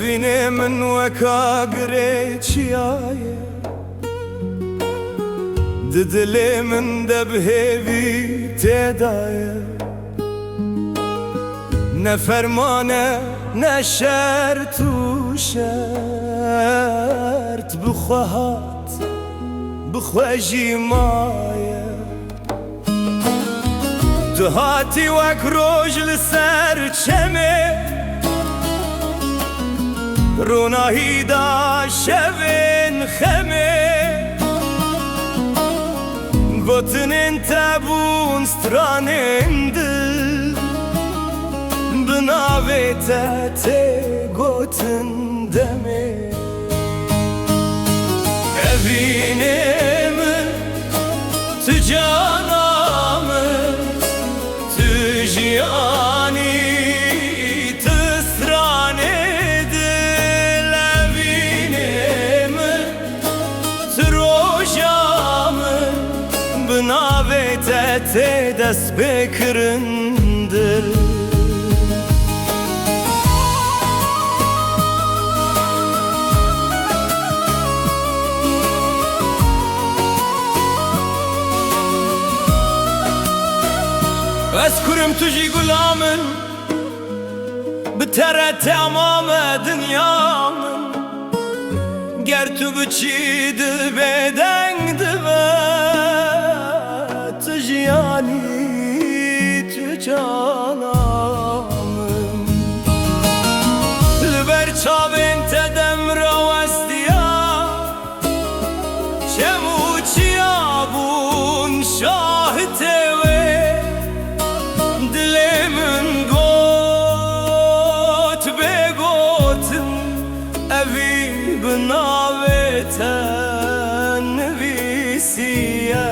evine min weka greçiyaye Didilê min de bihêvî têdaye Ne fermane ne şert û şert Bixwe hat bixwe jî maye Tu hatî wek roj li ser çemê Ronahî da şevên xemê Gotinên te bûn stranên dil Bi navê te tê gotin demê Evînê min tu cana min Tu jiyanî tu stranê dil Evînê min tu roja min Bi navê te tê dest pê kirin dil Ez kurim tu jî gulamın Bi te re temame dünya min Ger tu biçî dil bêdeng dibe Tu jiyanî tu cana min Li ber çavên te demre westiya Çem û çiya bûn şahitê Navê te nivîsiye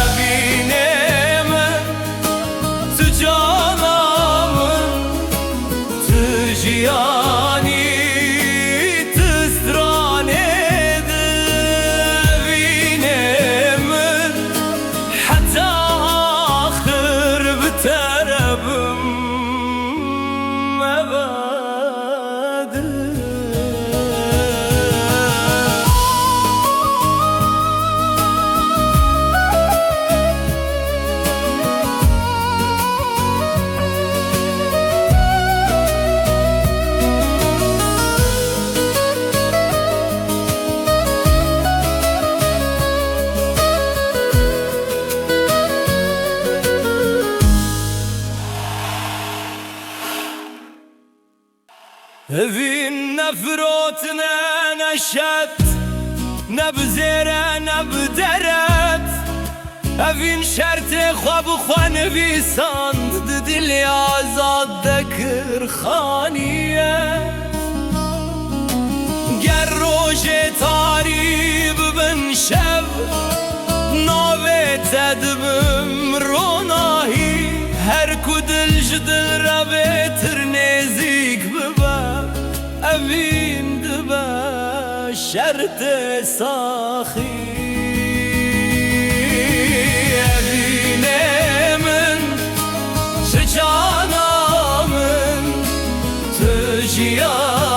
Evînê min tu cana min Tu jiyanî tu stranê dil Evînê min heta axir bi te re bim Evin ne firot ne neşet Ne bizere ne bideret Evin şerti xwe bi xwe nivîsand Di dilê azad de kir xaniyet Ger rojê tarî bibin şev Navê te dibim ronahî Her ku dil ji dil re bêtir nêzik bibe Evîn dibe şertê saxî Evînê min tu cana min Tu jiyanî